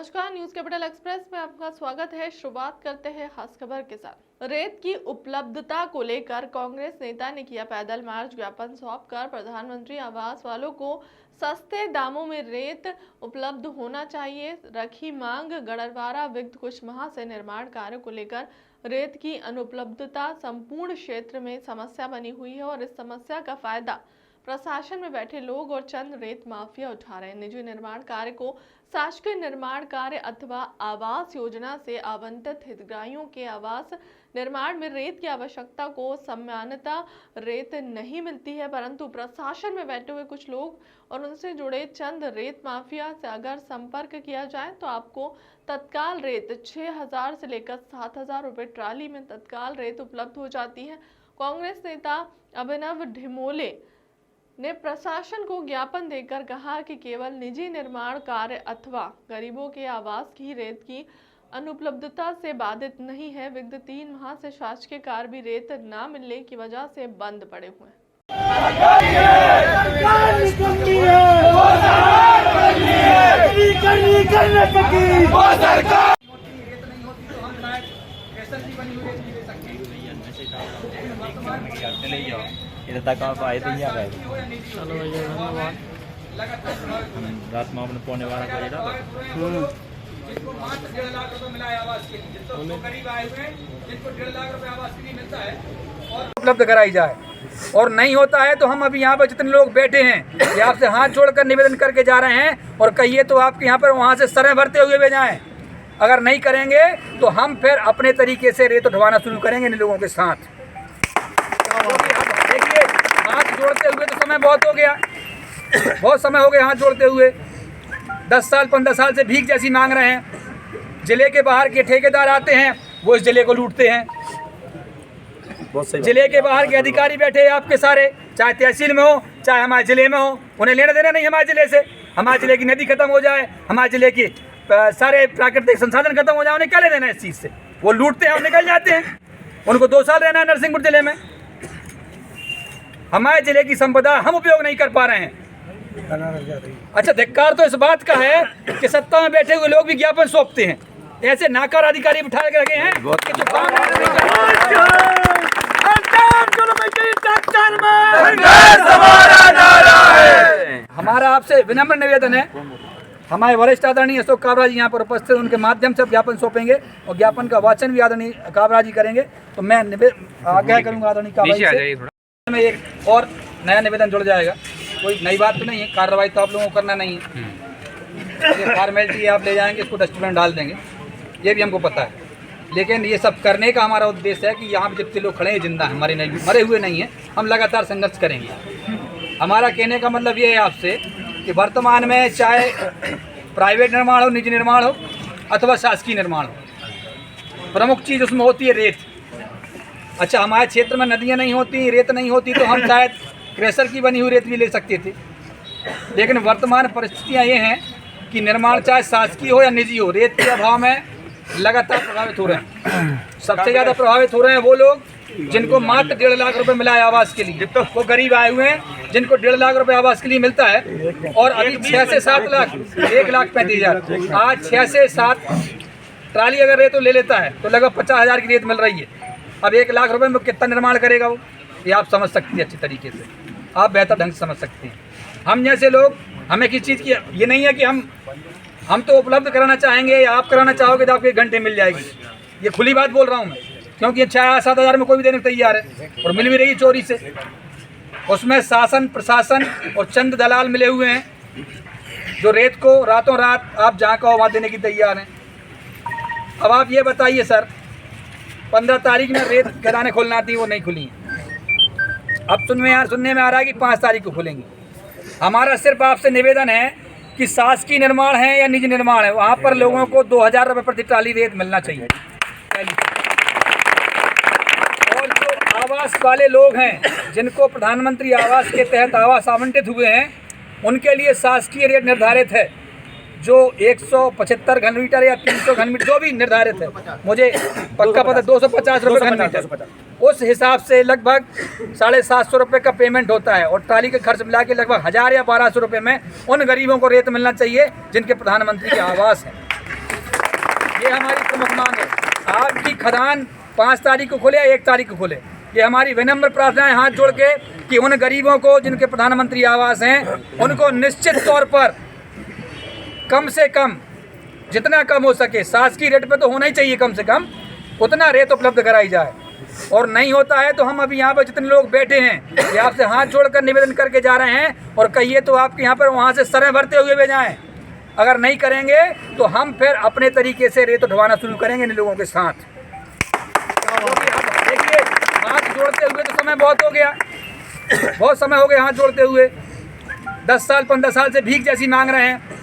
नमस्कार, news capital express में आपका स्वागत है। शुरुआत करते हैं खास खबर के साथ। रेत की उपलब्धता को लेकर कांग्रेस नेता ने किया पैदल मार्च, ज्ञापन सौंपकर प्रधानमंत्री आवास वालों को सस्ते दामों में रेत उपलब्ध होना चाहिए रखी मांग। गढ़वारा विगत कुछ माह से निर्माण कार्य को लेकर रेत की अनुपलब्धता संपूर्ण क्षेत्र में समस्या बनी हुई है और इस समस्या का फायदा प्रशासन में बैठे लोग और चंद रेत माफिया उठा रहे हैं। निजी निर्माण कार्य को शासकीय निर्माण कार्य अथवा आवास योजना से आवंटित हितग्राहियों के आवास निर्माण में रेत की आवश्यकता को सामान्यता रेत नहीं मिलती है, परंतु प्रशासन में बैठे हुए कुछ लोग और उनसे जुड़े चंद रेत माफिया से अगर संपर्क किया जाए तो आपको तत्काल रेत 6,000 से लेकर 7,000 रुपये ट्राली में तत्काल रेत उपलब्ध हो जाती है। कांग्रेस नेता अभिनव ढिमोले ने प्रशासन को ज्ञापन देकर कहा कि केवल निजी निर्माण कार्य अथवा गरीबों के आवास की रेत की अनुपलब्धता से बाधित नहीं है। विगत 3 माह से शासकीय कार्य भी रेत न मिलने की वजह से बंद पड़े हुए हैं। इधर तक आप आए थे यहाँ गए। चलो भैया धन्यवाद। रात में अपने पौने 12 बजे जिनको मात्र 1.5 लाख रुपए मिला है आवास के लिए, जिनको गरीब आए हुए हैं जिनको 1.5 लाख रुपए आवास के लिए मिलता है और उपलब्ध कराई जाए। और नहीं होता है तो हम अभी यहाँ पर जितने लोग बैठे हैं ये आपसे हाथ जोड़कर निवेदन करके जा रहे हैं और कहिए तो आपके यहाँ पर वहाँ से सरें भरते हुए भी जाएं। अगर नहीं करेंगे तो हम फिर अपने तरीके से रेत उठवाना शुरू करेंगे इन लोगों के साथ। देखिए हाथ जोड़ते हुए तो समय बहुत हो गया, बहुत समय हो गया हाथ जोड़ते हुए। 10 साल 15 साल से भीख जैसी मांग रहे हैं। जिले के बाहर के ठेकेदार आते हैं, वो इस जिले को लूटते हैं। जिले के बाहर के अधिकारी बैठे हैं आपके सारे, चाहे तहसील में हो चाहे हमारे जिले में हो, उन्हें लेना देना नहीं हमारे जिले से। हमारे जिले की नदी खत्म हो जाए, हमारे जिले की सारे प्राकृतिक संसाधन खत्म हो जाए, उन्हें क्या ले देना इस चीज़ से। वो लूटते हैं और निकल जाते हैं। उनको 2 साल रहना है नरसिंहपुर जिले में। हमारे जिले की संपदा हम उपयोग नहीं कर पा रहे हैं। अच्छा, धिक्कार तो इस बात का है कि सत्ता में बैठे हुए लोग भी ज्ञापन सौंपते हैं। ऐसे नाकार अधिकारी बिठा के रखे हैं कि जो काम हमारा आपसे विनम्र निवेदन है। हमारे वरिष्ठ आदरणीय अशोक काबरा जी यहाँ पर उपस्थित, उनके माध्यम से ज्ञापन सौंपेंगे और ज्ञापन का वाचन भी आदरणीय काबरा जी करेंगे। तो मैं आग्रह करूँगा आदरणीय काबरा जी से में एक और नया निवेदन जुड़ जाएगा। कोई नई बात तो नहीं है, कार्रवाई तो आप लोगों को करना नहीं है। ये फॉर्मेलिटी आप ले जाएंगे, इसको डस्टबिन में डाल देंगे, ये भी हमको पता है। लेकिन ये सब करने का हमारा उद्देश्य है कि यहाँ पे जितने लोग खड़े हैं जिंदा हैं, मरे हुए नहीं हैं। हम लगातार संघर्ष करेंगे। हमारा कहने का मतलब ये है आपसे कि वर्तमान में चाहे प्राइवेट निर्माण हो, निजी निर्माण हो अथवा शासकीय निर्माण हो, प्रमुख चीज़ उसमें होती है रेत। अच्छा, हमारे क्षेत्र में नदियाँ नहीं होती, रेत नहीं होती तो हम शायद क्रेशर की बनी हुई रेत भी ले सकते थे। लेकिन वर्तमान परिस्थितियाँ ये हैं कि निर्माण चाहे शासकीय हो या निजी हो, रेत के अभाव में लगातार प्रभावित हो रहे हैं। सबसे ज़्यादा प्रभावित हो रहे हैं वो लोग जिनको मात्र 1.5 लाख रुपए मिला है आवास के लिए। वो गरीब आए हुए हैं जिनको 1.5 लाख रुपए आवास के लिए मिलता है और अभी 6 से 7 लाख 1,35,000 आज 6 से 7 ट्राली अगर रेत तो ले लेता है तो लगभग 50,000 की रेत मिल रही है। अब 1 लाख रुपए में कितना निर्माण करेगा वो, ये आप समझ सकती हैं अच्छी तरीके से, आप बेहतर ढंग से समझ सकते हैं। हम जैसे लोग, हमें किस चीज़ की ये नहीं है कि हम तो उपलब्ध कराना चाहेंगे या आप कराना चाहोगे तो आपको 1 घंटे मिल जाएगी। ये खुली बात बोल रहा हूँ मैं, क्योंकि 6-7 में कोई भी देने को तैयार है और मिल भी रही चोरी से। उसमें शासन प्रशासन और चंद दलाल मिले हुए हैं जो रेत को रातों रात आप जहाँ कहो वहाँ देने की तैयार हैं। अब आप ये बताइए सर, 15 तारीख में रेत खदानें खोलना थी, वो नहीं खुली हैं। अब सुनने में आ रहा है कि 5 तारीख को खुलेंगी। हमारा सिर्फ आपसे निवेदन है कि शासकीय निर्माण है या निजी निर्माण है, वहाँ पर लोगों को 2,000 रुपये प्रति ट्राली रेत मिलना चाहिए। और जो आवास वाले लोग हैं जिनको प्रधानमंत्री आवास के तहत आवास आवंटित हुए हैं, उनके लिए शासकीय रेट निर्धारित है जो 175 घन मीटर या 300 घन मीटर जो भी निर्धारित है, मुझे पक्का पता 250 रुपये घन मीटर, उस हिसाब से लगभग 750 रुपये का पेमेंट होता है और ट्राली के खर्च मिला के लगभग 1,000 या 1,200 रुपये में उन गरीबों को रेत मिलना चाहिए जिनके प्रधानमंत्री के आवास है। ये हमारी प्रमुख मांग है। आपकी खदान 5 तारीख को खुले या 1 तारीख को खुले, ये हमारी विनम्र प्रार्थना है हाथ जोड़ के कि उन गरीबों को जिनके प्रधानमंत्री आवास हैं उनको निश्चित तौर पर कम से कम जितना कम हो सके, शासकीय रेट पे तो होना ही चाहिए, कम से कम उतना रेत उपलब्ध कराई जाए। और नहीं होता है तो हम अभी यहाँ पर जितने लोग बैठे हैं ये आपसे हाथ जोड़कर निवेदन करके जा रहे हैं और कहिए तो आपके यहाँ पर वहाँ से सरें भरते हुए भी जाएँ। अगर नहीं करेंगे तो हम फिर अपने तरीके से रेत उठवाना शुरू करेंगे इन लोगों के साथ। देखिए हाथ जोड़ते हुए तो समय बहुत हो गया, बहुत समय हो गया हाथ जोड़ते हुए, 10 साल 15 साल से भीख जैसी मांग रहे हैं।